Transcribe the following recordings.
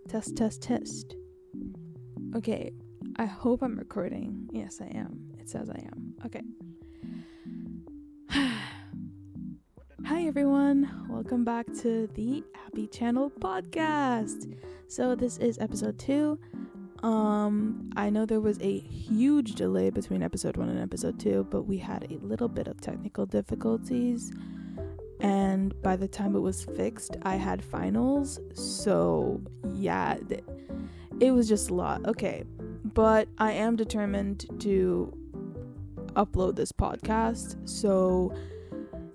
Test, test, test. Okay, I hope I'm recording. Yes, I am. It says I am. Okay. Hi, everyone. Welcome back to the AbbyChannel Podcast. So this is episode 2. I know there was a huge delay between episode 1 and episode 2, but we had a little bit of technical difficulties. And by the time it was fixed, I had finals. So, yeah, it was just a lot. Okay, but I am determined to upload this podcast. So,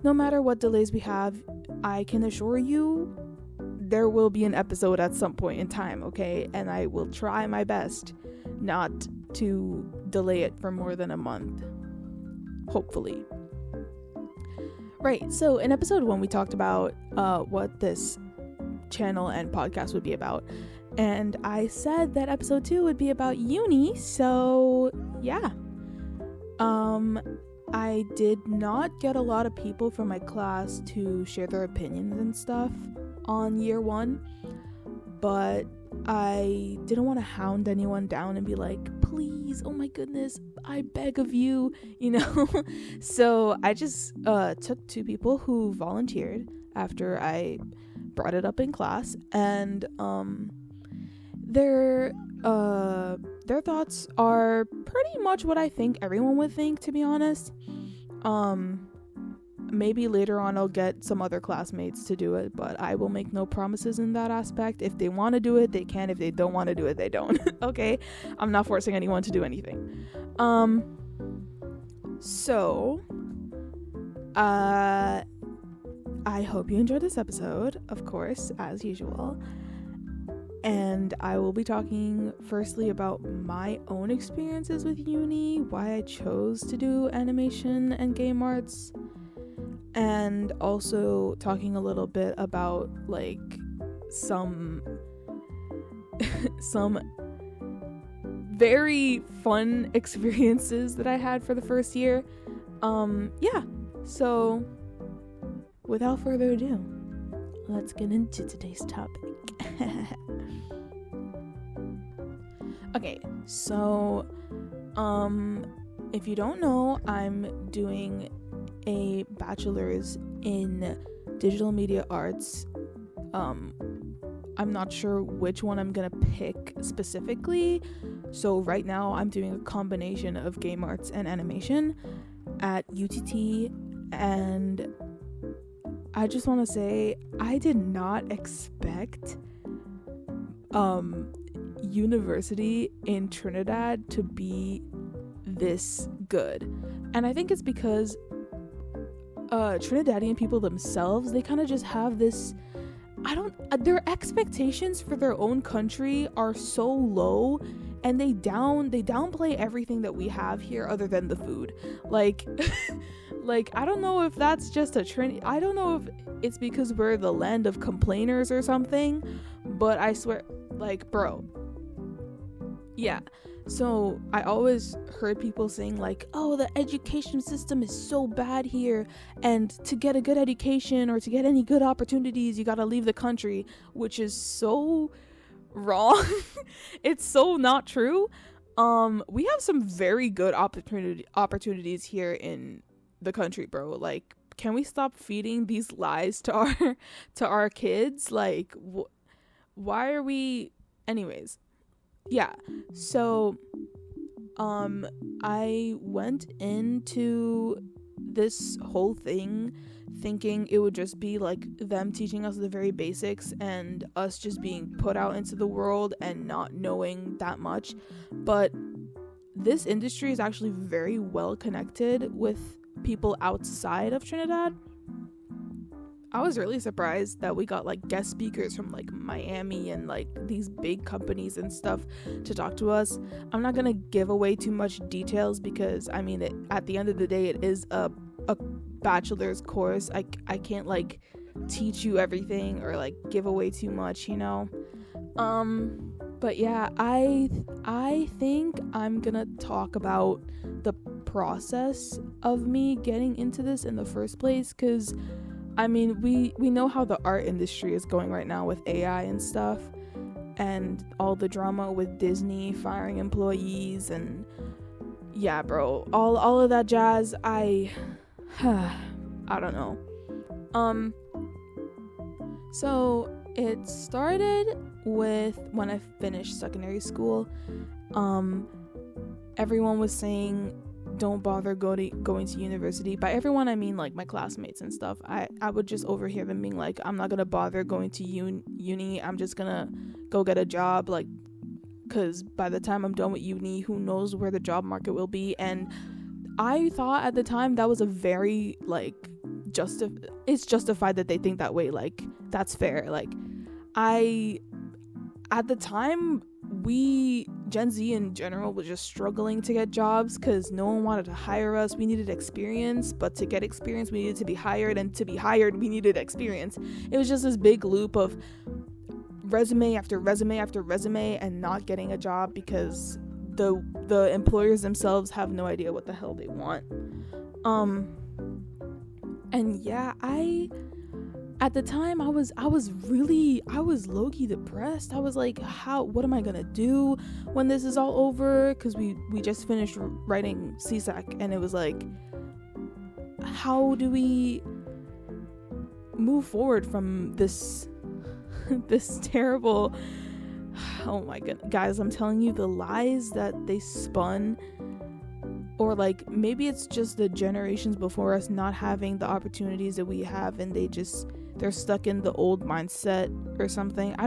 no matter what delays we have, I can assure you there will be an episode at some point in time, okay? And I will try my best not to delay it for more than a month. Hopefully. Right, so in episode 1, we talked about what this channel and podcast would be about. And I said that episode 2 would be about uni, so yeah. I did not get a lot of people from my class to share their opinions and stuff on year 1. But I didn't want to hound anyone down and be like, please, oh my goodness, I beg of you, you know. So I just took 2 people who volunteered after I brought it up in class, and their thoughts are pretty much what I think everyone would think, to be honest. Maybe later on I'll get some other classmates to do it, but I will make no promises in that aspect. If they want to do it, they can. If they don't want to do it, they don't. Okay? I'm not forcing anyone to do anything. So, I hope you enjoyed this episode, of course, as usual. And I will be talking firstly about my own experiences with uni, why I chose to do animation and game arts, and also talking a little bit about like some very fun experiences that I had for the first year. Yeah, so without further ado, let's get into today's topic. Okay, so if you don't know, I'm doing a bachelor's in digital media arts. I'm not sure which one I'm gonna pick specifically, so right now I'm doing a combination of game arts and animation at UTT, and I just want to say I did not expect university in Trinidad to be this good. And I think it's because Trinidadian people themselves, they kind of just have this, their expectations for their own country are so low, and they downplay everything that we have here other than the food. Like I don't know if that's just I don't know if it's because we're the land of complainers or something, but I swear, like, bro. Yeah. So I always heard people saying like, oh, the education system is so bad here, and to get a good education or to get any good opportunities, you gotta leave the country, which is so wrong. It's so not true. We have some very good opportunities here in the country, bro. Like, can we stop feeding these lies to our kids? Like, why are we? Anyways, yeah. So, I went into this whole thing thinking it would just be like them teaching us the very basics and us just being put out into the world and not knowing that much. But this industry is actually very well connected with people outside of Trinidad. I was really surprised that we got like guest speakers from like Miami and like these big companies and stuff to talk to us. I'm not gonna give away too much details because I mean at the end of the day it is a bachelor's course. I can't like teach you everything or like give away too much, you know. But yeah, I think I'm gonna talk about the process of me getting into this in the first place, because I mean, we know how the art industry is going right now with AI and stuff, and all the drama with Disney firing employees, and yeah, bro, all of that jazz. I don't know. So it started with when I finished secondary school. Everyone was saying don't bother going to university. By everyone I mean like my classmates and stuff. I would just overhear them being like, I'm not gonna bother going to uni. I'm just gonna go get a job, like, because by the time I'm done with uni, who knows where the job market will be. And I thought at the time that was a very like it's justified that they think that way. Like, that's fair. Like, at the time, Gen Z in general was just struggling to get jobs because no one wanted to hire us. We needed experience, but to get experience we needed to be hired, and to be hired we needed experience. It was just this big loop of resume after resume after resume and not getting a job because the employers themselves have no idea what the hell they want. And yeah, at the time I was low-key depressed. I was like, what am I gonna do when this is all over? Because we just finished writing Csec, and it was like, how do we move forward from this terrible, oh my god, guys, I'm telling you, the lies that they spun. Or like, maybe it's just the generations before us not having the opportunities that we have, and they're stuck in the old mindset or something. I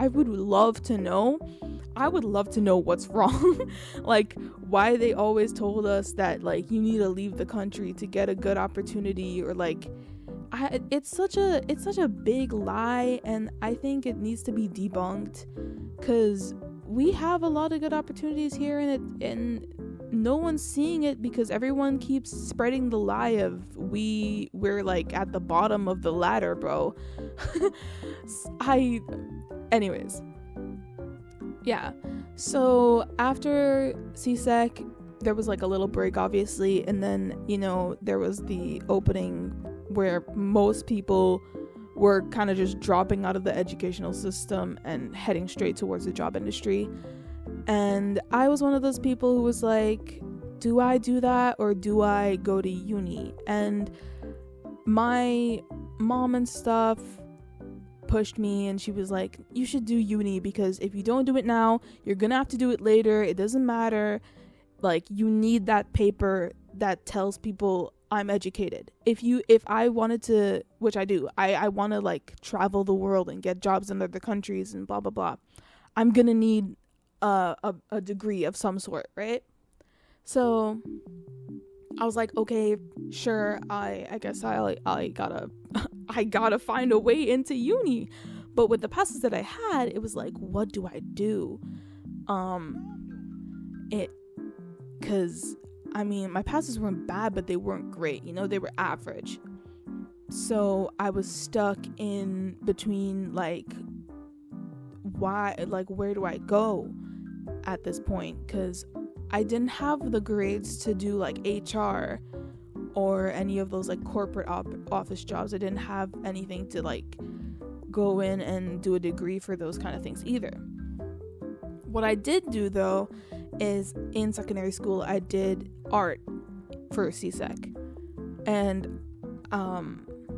would love to know what's wrong. Like, why they always told us that like you need to leave the country to get a good opportunity, or like, it's such a big lie, and I think it needs to be debunked, because we have a lot of good opportunities here, and no one's seeing it because everyone keeps spreading the lie of we're like at the bottom of the ladder, bro. Anyways, yeah, so after Csec there was like a little break, obviously, and then, you know, there was the opening where most people were kind of just dropping out of the educational system and heading straight towards the job industry. And I was one of those people who was like, do I do that or do I go to uni? And my mom and stuff pushed me, and she was like, you should do uni, because if you don't do it now, you're gonna have to do it later. It doesn't matter. Like, you need that paper that tells people I'm educated. If I wanted to, which I do, I want to like travel the world and get jobs in other countries and blah blah blah, I'm gonna need a degree of some sort, right? So I was like, okay, sure, I guess I gotta find a way into uni. But with the passes that I had, it was like, what do I do? Because I mean, my passes weren't bad, but they weren't great, you know, they were average. So I was stuck in between, like, where do I go at this point? Because I didn't have the grades to do like HR or any of those like corporate office jobs. I didn't have anything to like go in and do a degree for those kind of things either. What I did do though is in secondary school I did art for Csec, and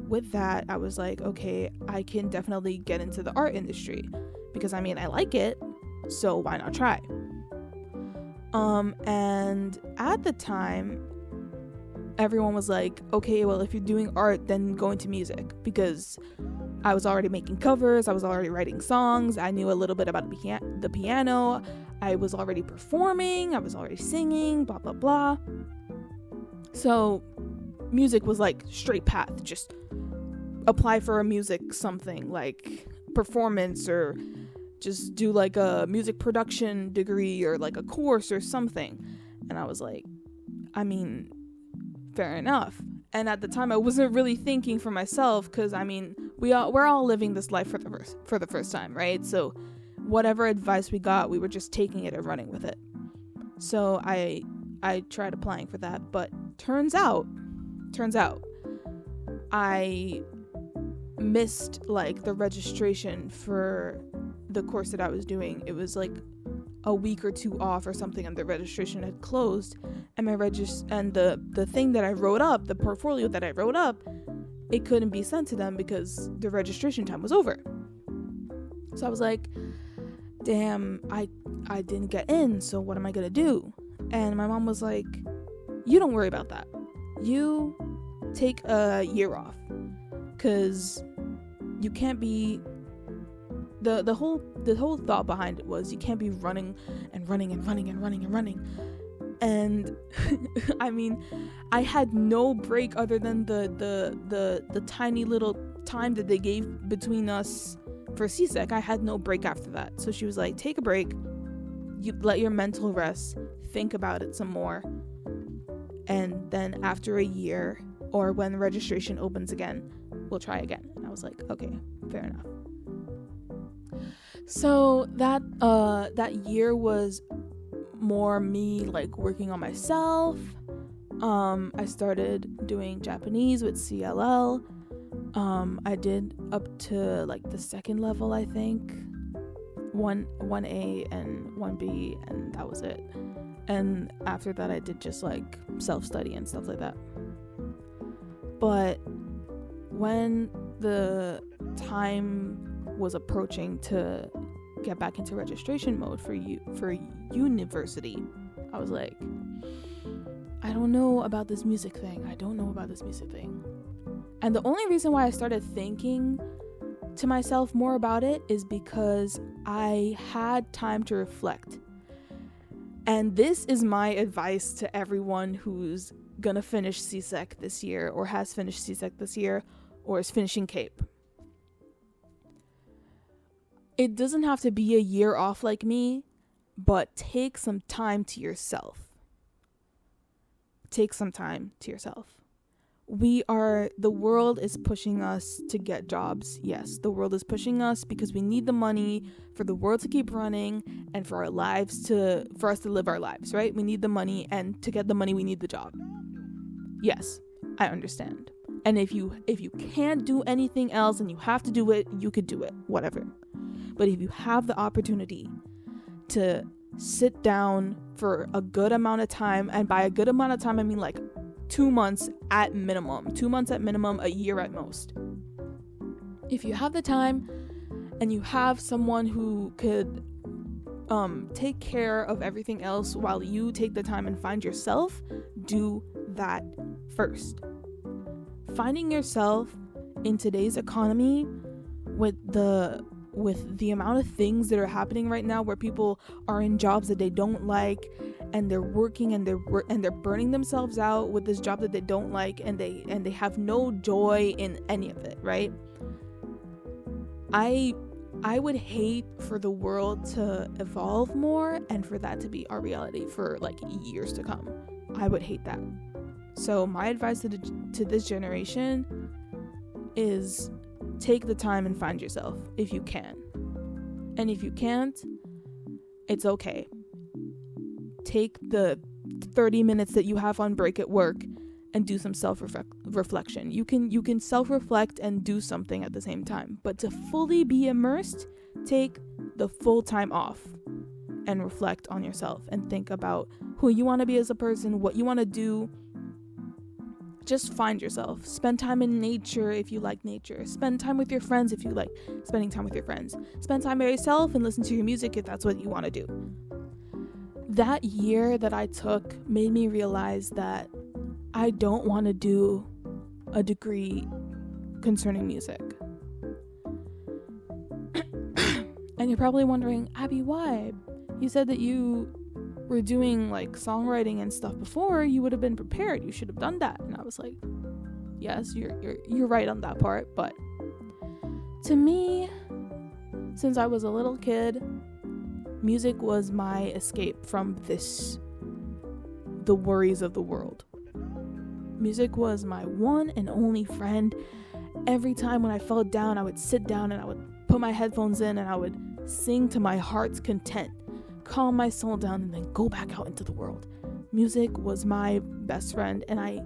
with that I was like, okay, I can definitely get into the art industry, because I mean, I like it, so why not try? And at the time everyone was like, okay, well, if you're doing art, then go into music, because I was already making covers, I was already writing songs, I knew a little bit about the piano, I was already performing, I was already singing, blah blah blah. So music was like straight path, just apply for a music something like performance, or just do like a music production degree or like a course or something. And I was like, I mean, fair enough. And at the time I wasn't really thinking for myself, because I mean, we're all living this life for the first time, right? So whatever advice we got, we were just taking it and running with it. So I tried applying for that, but turns out I missed like the registration for the course that I was doing. It was like a week or two off or something, and the registration had closed, and the thing that I wrote up, the portfolio that I wrote up, it couldn't be sent to them because the registration time was over. So I was like, damn, I didn't get in, so what am I gonna do? And my mom was like, you don't worry about that. You take a year off, because you can't be the whole thought behind it was you can't be running. And I mean, I had no break other than the tiny little time that they gave between us for Csec. I had no break after that. So she was like, take a break, you let your mental rest, think about it some more, and then after a year, or when registration opens again, we'll try again. And I was like, okay, fair enough. So that year was more me like working on myself. I started doing Japanese with CLL. I did up to like the second level, I think, 1A and 1B, and that was it. And after that I did just like self-study and stuff like that. But when the time was approaching to get back into registration mode for university, I was like, I don't know about this music thing. And the only reason why I started thinking to myself more about it is because I had time to reflect. And this is my advice to everyone who's gonna finish Csec this year, or has finished Csec this year, or is finishing CAPE. It doesn't have to be a year off like me, but take some time to yourself. The world is pushing us to get jobs. Yes, the world is pushing us because we need the money for the world to keep running and for us to live our lives, right? We need the money, and to get the money, we need the job. Yes, I understand. And if you can't do anything else and you have to do it, you could do it, whatever. But if you have the opportunity to sit down for a good amount of time, and by a good amount of time, I mean like 2 months at minimum, a year at most. If you have the time and you have someone who could take care of everything else while you take the time and find yourself, do that first. Finding yourself in today's economy with the amount of things that are happening right now, where people are in jobs that they don't like, and they're working and they're burning themselves out with this job that they don't like, and they have no joy in any of it, right? I would hate for the world to evolve more and for that to be our reality for like years to come. I would hate that. So my advice to this generation is take the time and find yourself if you can. And if you can't, it's okay. Take the 30 minutes that you have on break at work and do some self-reflection. You can self-reflect and do something at the same time. But to fully be immersed, take the full time off and reflect on yourself and think about who you want to be as a person, what you want to do. Just find yourself. Spend time in nature if you like nature. Spend time with your friends if you like spending time with your friends. Spend time by yourself and listen to your music if that's what you want to do. That year that I took made me realize that I don't want to do a degree concerning music. And you're probably wondering, Abby, why? You said that you were doing like songwriting and stuff before. You would have been prepared. You should have done that. And I was like, yes, you're right on that part. But to me, since I was a little kid, music was my escape from the worries of the world. Music was my one and only friend. Every time when I felt down, I would sit down and I would put my headphones in and I would sing to my heart's content, calm my soul down, and then go back out into the world. Music was my best friend, and I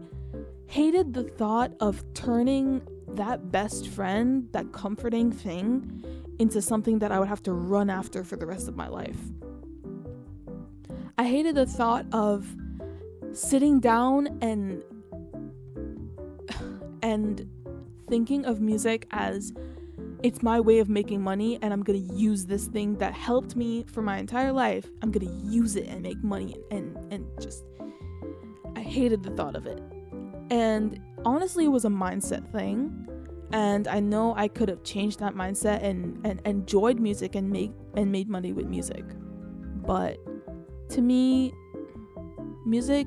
hated the thought of turning that best friend, that comforting thing, into something that I would have to run after for the rest of my life. I hated the thought of sitting down and thinking of music as it's my way of making money, and I'm gonna use this thing that helped me for my entire life. I'm gonna use it and make money, and just, I hated the thought of it. And honestly, it was a mindset thing, and I know I could have changed that mindset and enjoyed music and made money with music. But to me, music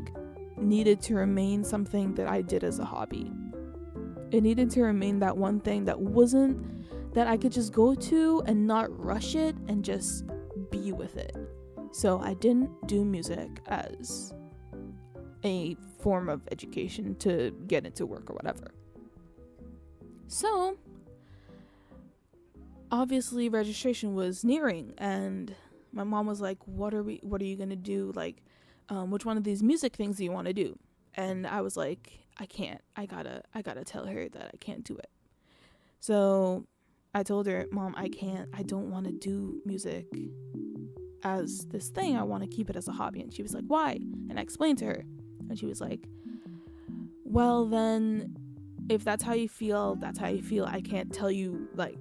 needed to remain something that I did as a hobby. It needed to remain that one thing that I could just go to and not rush it and just be with it. So I didn't do music as a form of education to get into work or whatever. So obviously registration was nearing, and my mom was like, what are you gonna do? Like, which one of these music things do you want to do? And I was like, I can't. I gotta tell her that I can't do it. So I told her, Mom, I don't want to do music as this thing. I want to keep it as a hobby. And she was like, why? And I explained to her, and she was like, well, then if that's how you feel, that's how you feel. I can't tell you, like,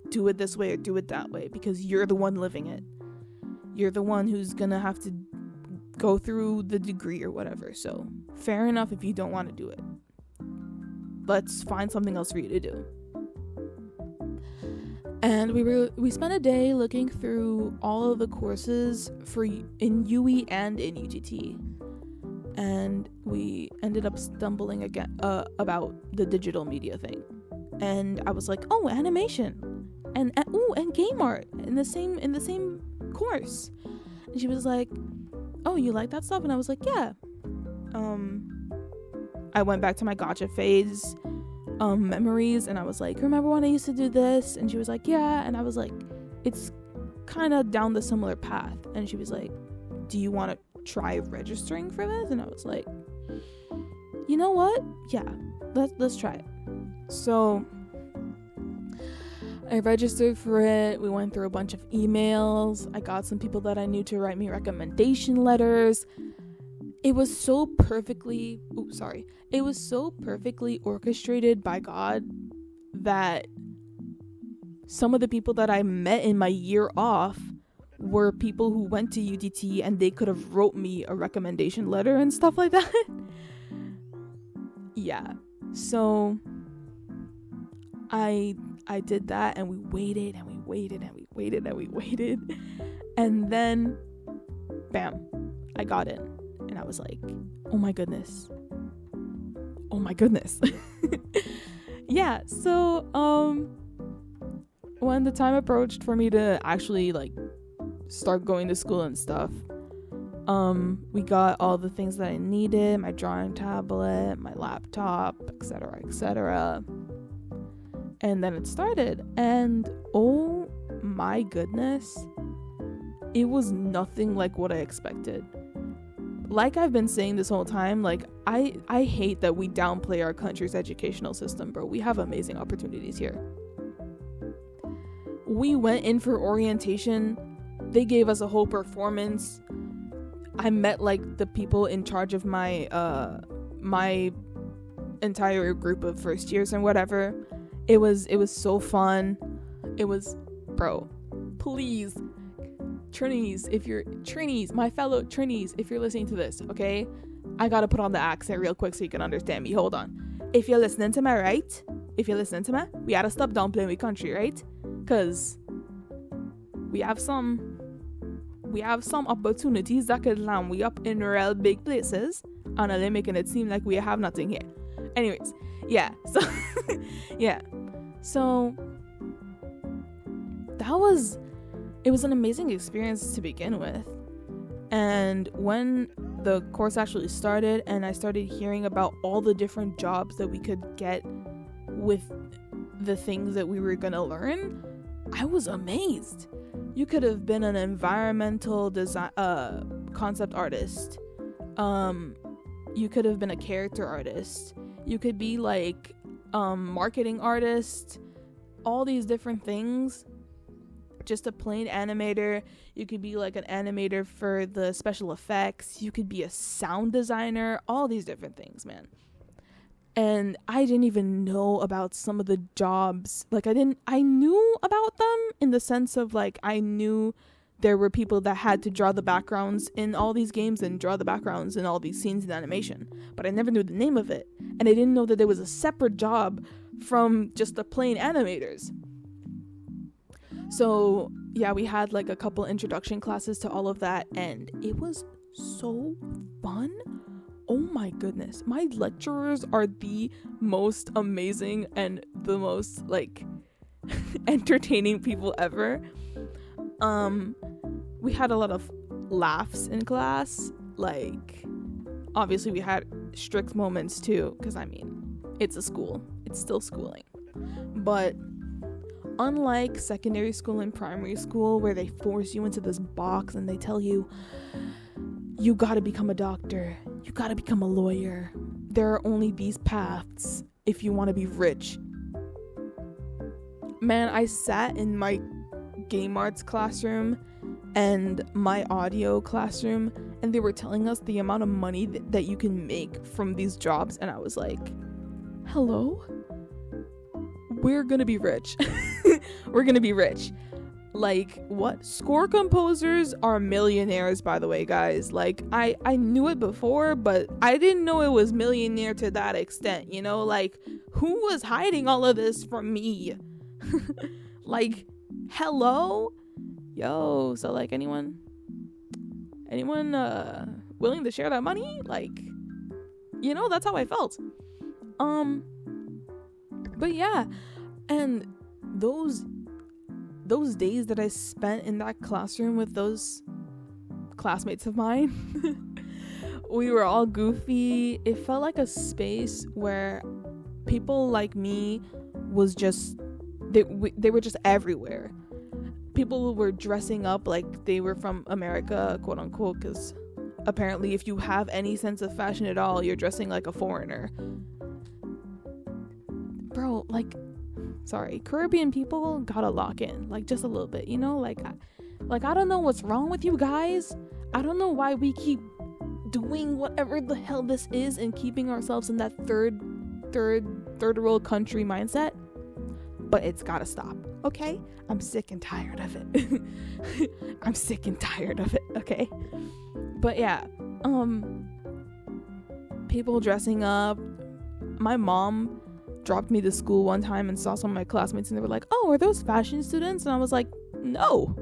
do it this way or do it that way, because you're the one living it. You're the one who's gonna have to go through the degree or whatever. So fair enough if you don't want to do it. Let's find something else for you to do. And we spent a day looking through all of the courses in UE and in UTT, and we ended up stumbling again about the digital media thing. And I was like, oh, animation and game art in the same course. And she was like, oh, you like that stuff? And I was like, yeah. I went back to my gotcha phase memories, and I was like, remember when I used to do this? And she was like, yeah. And I was like, it's kind of down the similar path. And she was like, do you want to try registering for this? And I was like, you know what? Yeah, let's try it. So I registered for it. We went through a bunch of emails. I got some people that I knew to write me recommendation letters. It was so perfectly orchestrated by God that some of the people that I met in my year off were people who went to UTT, and they could have wrote me a recommendation letter and stuff like that. Yeah. So I did that, and we waited and we waited and we waited and we waited. And then, bam, I got in. And I was like, oh my goodness. Yeah, so when the time approached for me to actually like start going to school and stuff, we got all the things that I needed, my drawing tablet, my laptop, etc. And then it started, and oh my goodness, it was nothing like what I expected. Like I've been saying this whole time, like I hate that we downplay our country's educational system, bro. We have amazing opportunities here. We went in for orientation. They gave us a whole performance. I met like the people in charge of my my entire group of first years and whatever. It was so fun. It was, bro, please, Trinis, my fellow Trinis, if you're listening to this, okay? I gotta put on the accent real quick so you can understand me. Hold on. If you're listening to me, right? We gotta stop downplaying we country, right? Cause we have some opportunities that could land we up in real big places, and they're making it seem like we have nothing here. Anyways, yeah. So yeah. So it was an amazing experience to begin with. And when the course actually started and I started hearing about all the different jobs that we could get with the things that we were gonna learn, I was amazed. You could have been an environmental design concept artist. You could have been a character artist. You could be like marketing artist, all these different things. Just a plain animator. You could be like an animator for the special effects. You could be a sound designer, all these different things, man. And I didn't even know about some of the jobs. Like I knew about them in the sense of like, I knew there were people that had to draw the backgrounds in all these games and draw the backgrounds in all these scenes in animation. But I never knew the name of it. And I didn't know that there was a separate job from just the plain animators. So yeah, we had like a couple introduction classes to all of that, and it was so fun. Oh my goodness. My lecturers are the most amazing and the most like entertaining people ever. We had a lot of laughs in class. Like, obviously we had strict moments too, because I mean, it's a school. It's still schooling. But unlike secondary school and primary school, where they force you into this box and they tell you, you gotta become a doctor, you gotta become a lawyer, there are only these paths if you want to be rich. Man, I sat in my game arts classroom and my audio classroom, and they were telling us the amount of money that you can make from these jobs, and I was like, hello? We're gonna be rich. We're gonna be rich. Like, what? Score composers are millionaires, by the way, guys. Like, I knew it before, but I didn't know it was millionaire to that extent, you know? Like, who was hiding all of this from me? Like, hello? Yo, so like, anyone willing to share that money? Like, you know, that's how I felt. But yeah, and those days that I spent in that classroom with those classmates of mine, we were all goofy. It felt like a space where people like me was just, they were just everywhere. People were dressing up like they were from America, quote unquote, because apparently if you have any sense of fashion at all, you're dressing like a foreigner. Bro, like, sorry, Caribbean people gotta lock in, like, just a little bit, you know? Like I don't know what's wrong with you guys. I don't know why we keep doing whatever the hell this is and keeping ourselves in that third world country mindset. But it's gotta stop, okay? I'm sick and tired of it. I'm sick and tired of it, okay? But yeah, people dressing up. My mom dropped me to school one time and saw some of my classmates, and they were like, oh, are those fashion students? And I was like, no,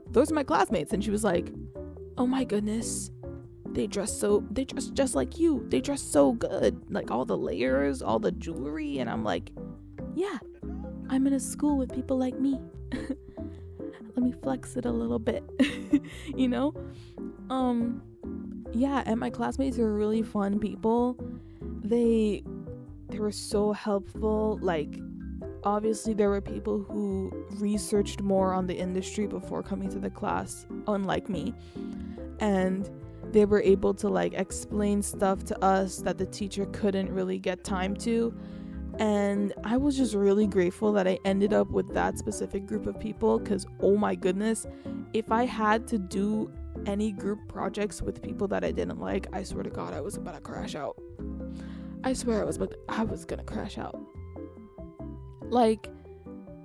those are my classmates. And she was like, oh my goodness, they dress just like you. They dress so good, like all the layers, all the jewelry. And I'm like, yeah, I'm in a school with people like me. Let me flex it a little bit. You know? Yeah, and my classmates were really fun people. They were so helpful. Like, obviously there were people who researched more on the industry before coming to the class, unlike me, and they were able to like explain stuff to us that the teacher couldn't really get time to. And I was just really grateful that I ended up with that specific group of people, because oh my goodness, if I had to do any group projects with people that I didn't like, I swear to God, I was about to crash out. I swear I was gonna crash out. Like,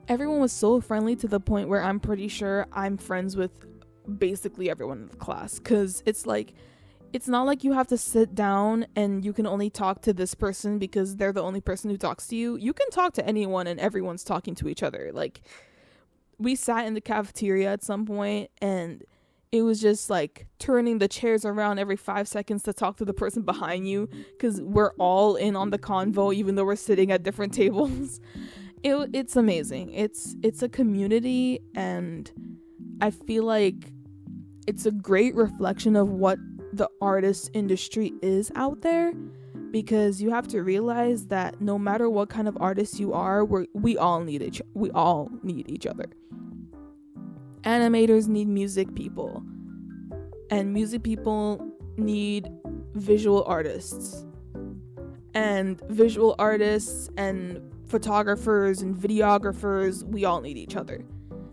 everyone was so friendly to the point where I'm pretty sure I'm friends with basically everyone in the class, because it's like, it's not like you have to sit down and you can only talk to this person because they're the only person who talks to you. You can talk to anyone and everyone's talking to each other. Like, we sat in the cafeteria at some point and it was just like turning the chairs around every 5 seconds to talk to the person behind you, because we're all in on the convo even though we're sitting at different tables. It's amazing. It's a community, and I feel like it's a great reflection of what the artist industry is out there, because you have to realize that no matter what kind of artist you are, we all need each other. Animators need music people, and music people need visual artists. And visual artists and photographers and videographers, we all need each other.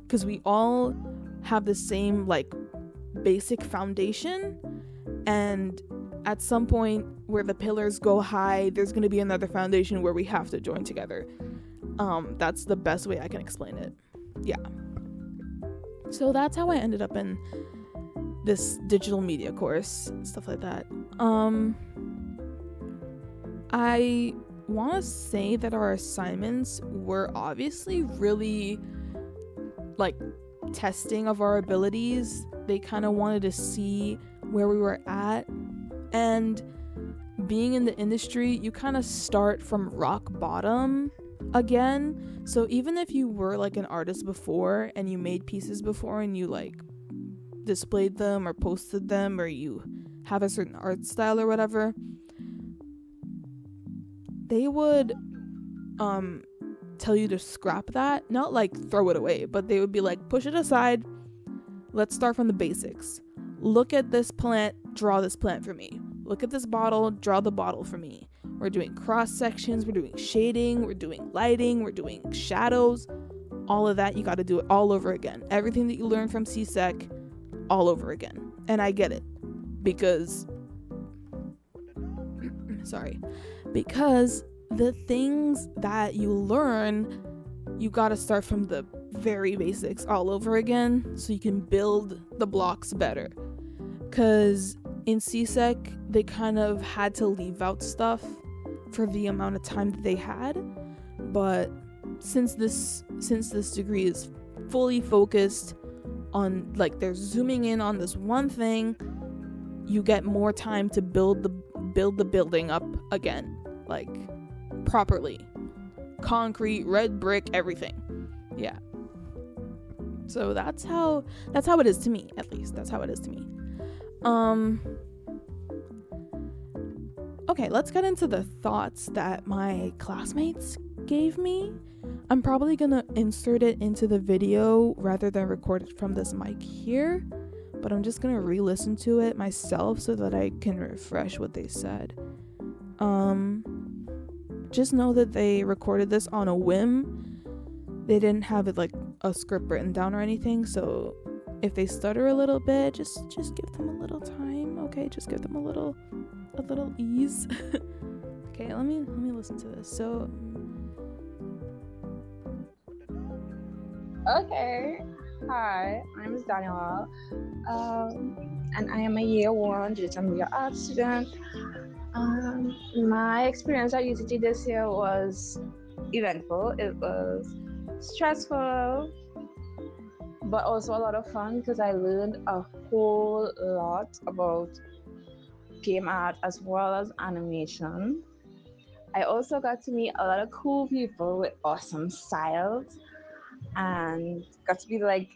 Because we all have the same, like, basic foundation. And at some point where the pillars go high, there's going to be another foundation where we have to join together. That's the best way I can explain it. Yeah. So that's how I ended up in this digital media course, stuff like that. I want to say that our assignments were obviously really, like, testing of our abilities. They kind of wanted to see where we were at. And being in the industry, you kind of start from rock bottom again. So even if you were, like, an artist before and you made pieces before and you, like, displayed them or posted them, or you have a certain art style or whatever, they would tell you to scrap that. Not like throw it away, but they would be like, push it aside, let's start from the basics. Look at this plant, draw this plant for me. Look at this bottle, draw the bottle for me. We're doing cross sections, we're doing shading, we're doing lighting, we're doing shadows. All of that, you got to do it all over again. Everything that you learned from Csec, all over again. And I get it, because the things that you learn, you gotta start from the very basics all over again so you can build the blocks better. Because in Csec, they kind of had to leave out stuff for the amount of time that they had. But since this degree is fully focused on, like, they're zooming in on this one thing, you get more time to build the building up again, like, properly. Concrete, red brick, everything. Yeah. So that's how it is to me, at least. That's how it is to me. Okay, let's get into the thoughts that my classmates gave me. I'm probably gonna insert it into the video rather than record it from this mic here, but I'm just gonna re-listen to it myself so that I can refresh what they said. Just know that they recorded this on a whim. They didn't have it like a script written down or anything, so if they stutter a little bit, just give them a little time, okay? Just give them a little ease. Okay, let me listen to this. So okay, hi, my name is Daniela, and I am a year 1 digital media art student. My experience at UCT this year was eventful. It was stressful, but also a lot of fun because I learned a whole lot about game art as well as animation. I also got to meet a lot of cool people with awesome styles and got to be like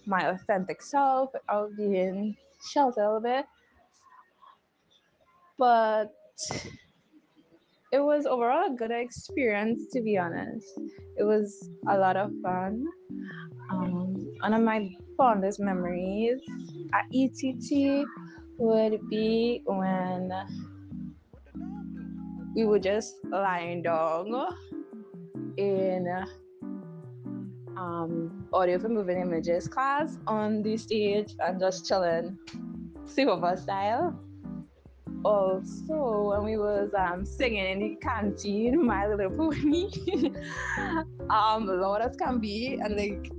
my authentic self without being sheltered a little bit. But it was overall a good experience, to be honest. It was a lot of fun. One of my fondest memories at ETT would be when we were just lying down in audio for moving images class on the stage and just chilling, sleepover style. Also, when we was singing in the canteen, My Little Pony, loud as can be, and like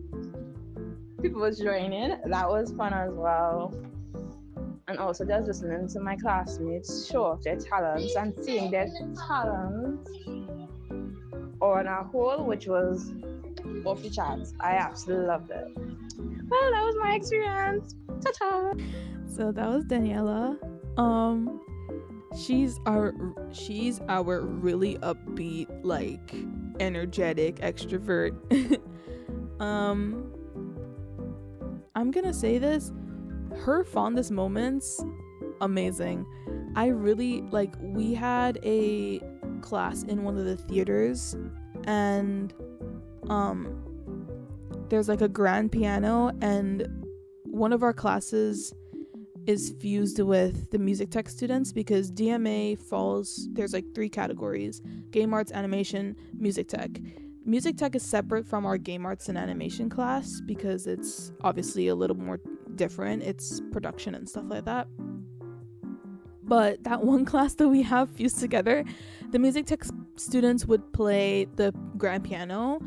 people was joining. That was fun as well. And also just listening to my classmates show off their talents and seeing their talents on a whole, which was off the charts. I absolutely loved it. Well, that was my experience. Ta-ta! So that was Daniela. She's our really upbeat, like, energetic extrovert. I'm gonna say this, her fondest moments, amazing. I really, like, we had a class in one of the theaters, and there's like a grand piano, and one of our classes is fused with the music tech students, because DMA falls, there's like 3 categories: game arts, animation, music tech. Music tech is separate from our game arts and animation class because it's obviously a little more different. It's production and stuff like that. But that one class that we have fused together, the music tech students would play the grand piano,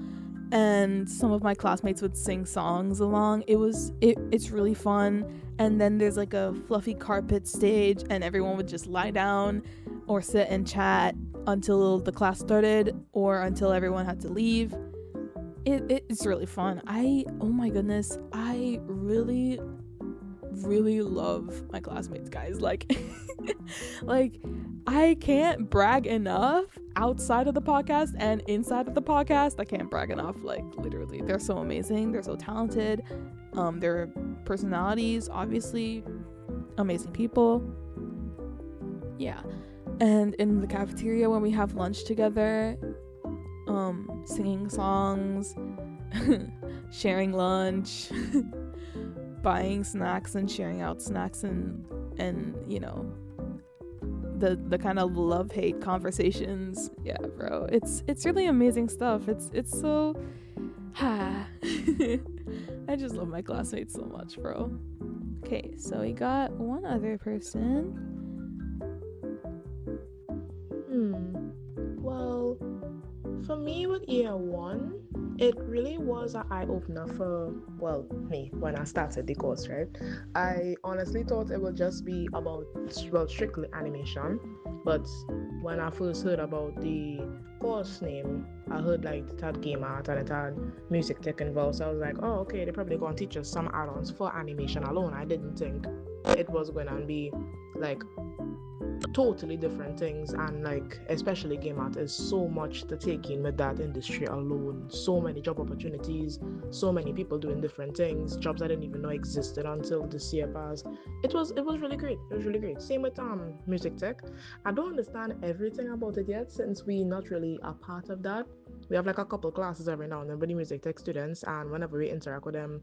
and some of my classmates would sing songs along. It's really fun. And then there's like a fluffy carpet stage, and everyone would just lie down or sit and chat until the class started or until everyone had to leave. It's really fun. Oh my goodness, I really love my classmates, guys. Like I can't brag enough outside of the podcast and inside of the podcast. I can't brag enough. Like, literally, they're so amazing, they're so talented. Their personalities, obviously amazing people. Yeah. And in the cafeteria when we have lunch together, singing songs, sharing lunch, buying snacks and sharing out snacks, and you know, the kind of love-hate conversations. Yeah, bro, it's really amazing stuff. It's so I just love my classmates so much, bro. Okay, so we got one other person. Well, for me with year 1, it really was an eye-opener for, well, me when I started the course, right? I honestly thought it would just be about, well, strictly animation, but when I first heard about the course name, I heard like it had game art and it had music tech involved, so I was like, oh, okay, they're probably going to teach us some add-ons for animation alone. I didn't think it was going to be like totally different things, and like especially game art is so much to take in with that industry alone. So many job opportunities, so many people doing different things, jobs I didn't even know existed until this year passed. It was really great. It was really great. Same with music tech. I don't understand everything about it yet, since we're not really a part of that. We have like a couple classes every now and then with the music tech students, and whenever we interact with them,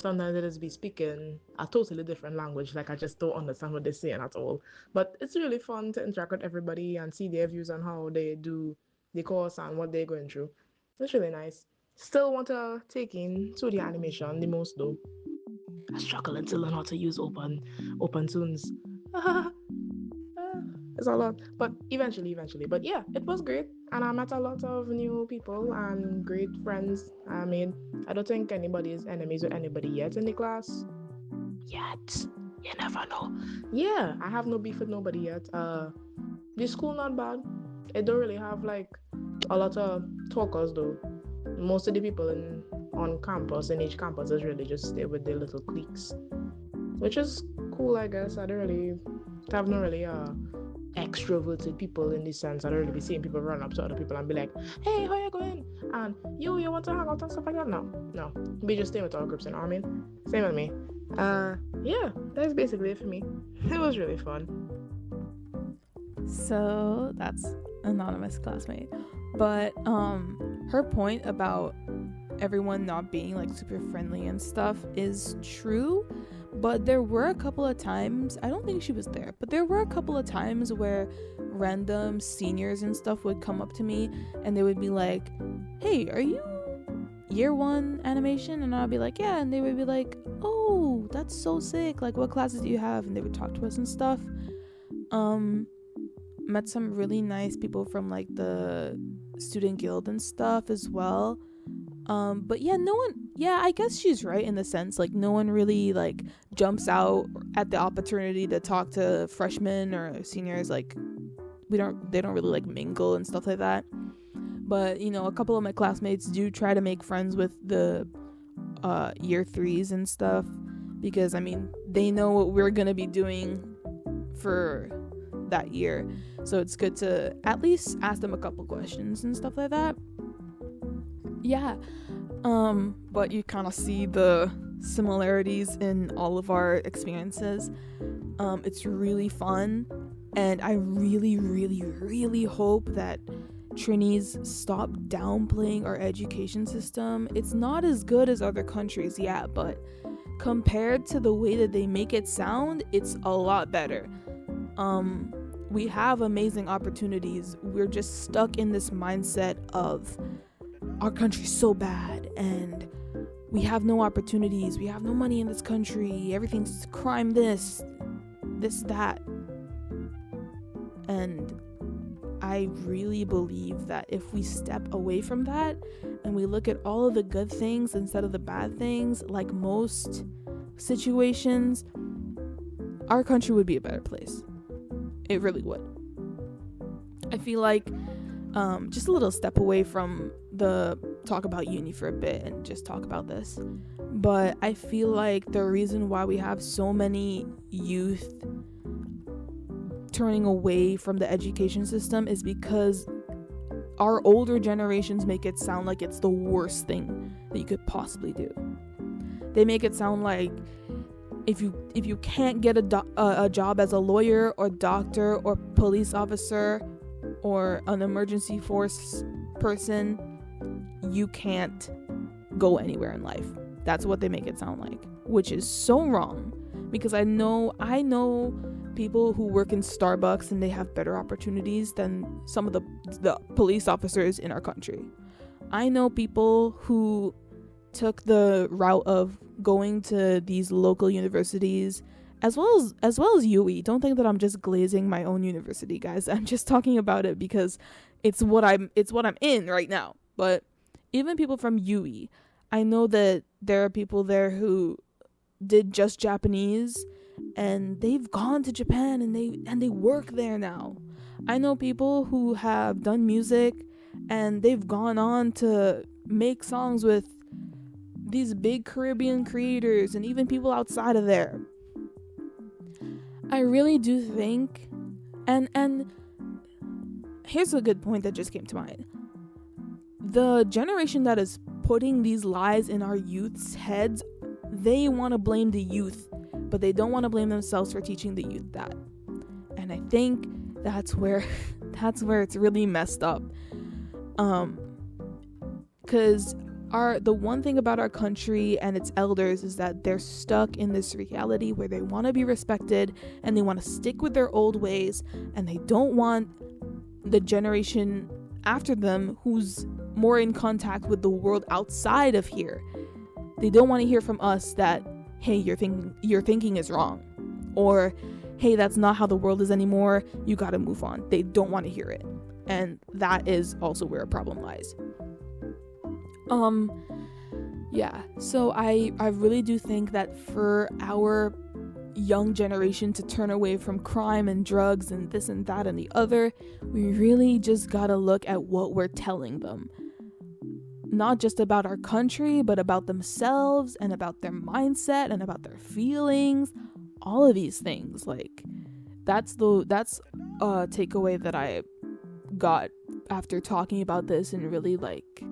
sometimes it is be speaking a totally different language. Like, I just don't understand what they're saying at all. But it's really fun to interact with everybody and see their views on how they do the course and what they're going through. It's really nice. Still want to take in 2D animation the most though. I'm struggling to learn how to use open tunes. It's a lot, but eventually. But yeah, it was great, and I met a lot of new people and great friends I made. I don't think anybody is enemies with anybody yet in the class. Yet. You never know. Yeah, I have no beef with nobody yet. The school not bad. It don't really have like a lot of talkers though. Most of the people on campus, in each campus, is really just stay with their little cliques, which is cool, I guess. I have no really extroverted people in this sense. I don't really be seeing people run up to other people and be like, hey, how you going? And you want to hang out and stuff like that? No. We just stay with our groups, you know what I mean? Same with me. Yeah, that's basically it for me. It was really fun. So that's anonymous classmate. But her point about everyone not being like super friendly and stuff is true. But there were a couple of times, I don't think she was there, but there were a couple of times where random seniors and stuff would come up to me and they would be like, hey, are you year 1 animation? And I'll be like, yeah. And they would be like, oh, that's so sick. Like, what classes do you have? And they would talk to us and stuff. Met some really nice people from like the student guild and stuff as well. But yeah, I guess she's right in the sense, like, no one really like jumps out at the opportunity to talk to freshmen or seniors. Like, they don't really like mingle and stuff like that. But, you know, a couple of my classmates do try to make friends with the year 3s and stuff, because I mean, they know what we're gonna be doing for that year, so it's good to at least ask them a couple questions and stuff like that. Yeah. But you kind of see the similarities in all of our experiences. It's really fun, and I really hope that Trinis stop downplaying our education system. It's not as good as other countries, yeah, but compared to the way that they make it sound, it's a lot better. We have amazing opportunities. We're just stuck in this mindset of our country's so bad and we have no opportunities. We have no money in this country. Everything's crime, this, that. And I really believe that if we step away from that and we look at all of the good things instead of the bad things, like most situations, our country would be a better place. It really would. I feel like just a little step away from the talk about uni for a bit and just talk about this. But I feel like the reason why we have so many youth turning away from the education system is because our older generations make it sound like it's the worst thing that you could possibly do. They make it sound like if you can't get a job as a lawyer or doctor or police officer or an emergency force person, you can't go anywhere in life. That's what they make it sound like, which is so wrong, because I know people who work in Starbucks and they have better opportunities than some of the police officers in our country. I know people who took the route of going to these local universities as well as UE. Don't think that I'm just glazing my own university, guys. I'm just talking about it because it's what I'm in right now. But even people from UE, I know that there are people there who did just Japanese and they've gone to Japan and they work there now. I know people who have done music and they've gone on to make songs with these big Caribbean creators and even people outside of there. I really do think, and here's a good point that just came to mind. The generation that is putting these lies in our youth's heads, they want to blame the youth, but they don't want to blame themselves for teaching the youth that. And I think that's where it's really messed up. Because the one thing about our country and its elders is that they're stuck in this reality where they want to be respected and they want to stick with their old ways, and they don't want the generation after them who's more in contact with the world outside of here. They don't want to hear from us that, hey, your thinking is wrong, or hey, that's not how the world is anymore, you gotta move on. They don't want to hear it, and that is also where a problem lies. So I really do think that for our young generation to turn away from crime and drugs and this and that and the other, we really just gotta look at what we're telling them. Not just about our country, but about themselves and about their mindset and about their feelings, all of these things. Like, that's a takeaway that I got after talking about this and really like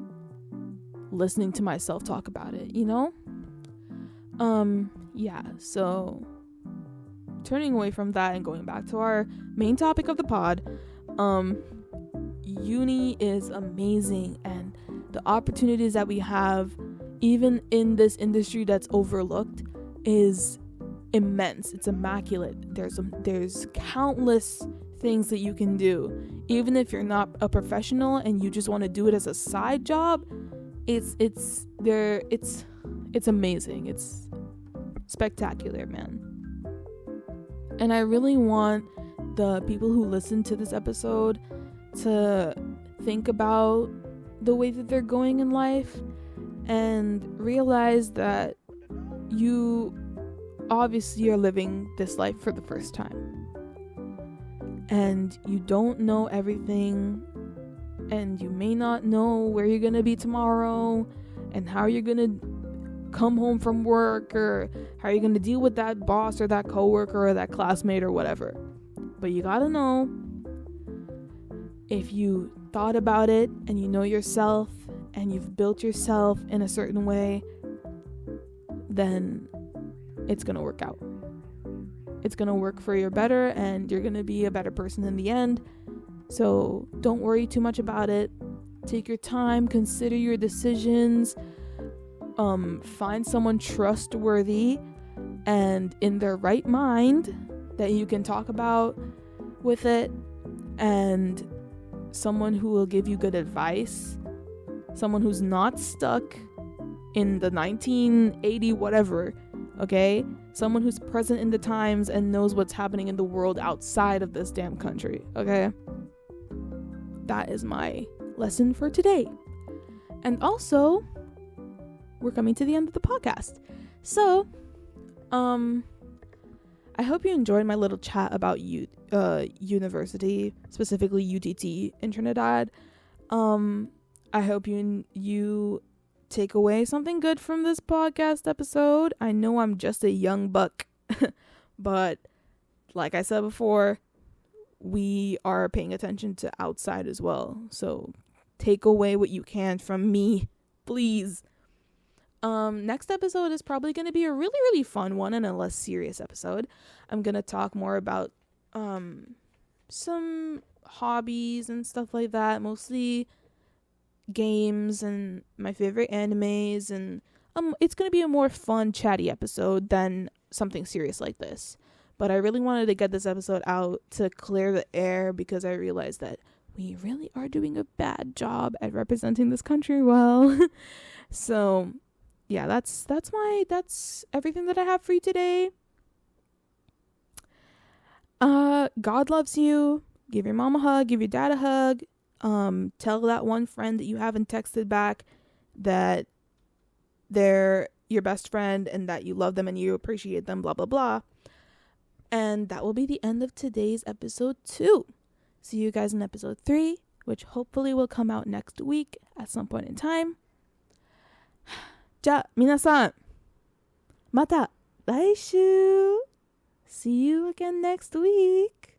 listening to myself talk about it, you know? So turning away from that and going back to our main topic of the pod, uni is amazing, and the opportunities that we have, even in this industry that's overlooked, is immense. It's immaculate. There's countless things that you can do, even if you're not a professional and you just want to do it as a side job. It's amazing. It's spectacular, man. And I really want the people who listen to this episode to think about the way that they're going in life and realize that you obviously are living this life for the first time. And you don't know everything, and you may not know where you're gonna be tomorrow and how you're gonna come home from work, or how you're gonna deal with that boss or that coworker or that classmate or whatever. But you gotta know, if you thought about it and you know yourself and you've built yourself in a certain way, then it's gonna work out. It's gonna work for your better, and you're gonna be a better person in the end. So don't worry too much about it. Take your time, consider your decisions. find someone trustworthy and in their right mind that you can talk about with it, and someone who will give you good advice, someone who's not stuck in the 1980 whatever, okay? Someone who's present in the times and knows what's happening in the world outside of this damn country, okay? That is my lesson for today. And also, we're coming to the end of the podcast. So, I hope you enjoyed my little chat about university, specifically UTT in Trinidad. I hope you take away something good from this podcast episode. I know I'm just a young buck, but like I said before, we are paying attention to outside as well. So take away what you can from me, please. Next episode is probably going to be a really, really fun one and a less serious episode. I'm going to talk more about some hobbies and stuff like that, mostly games and my favorite animes, and it's going to be a more fun, chatty episode than something serious like this. But I really wanted to get this episode out to clear the air because I realized that we really are doing a bad job at representing this country well. So yeah, that's everything that I have for you today. God loves you. Give your mom a hug, give your dad a hug. Tell that one friend that you haven't texted back that they're your best friend and that you love them and you appreciate them, blah, blah, blah. And that will be the end of today's episode 2. See you guys in episode 3, which hopefully will come out next week at some point in time. じゃあ皆さん、また来週 See you again next week.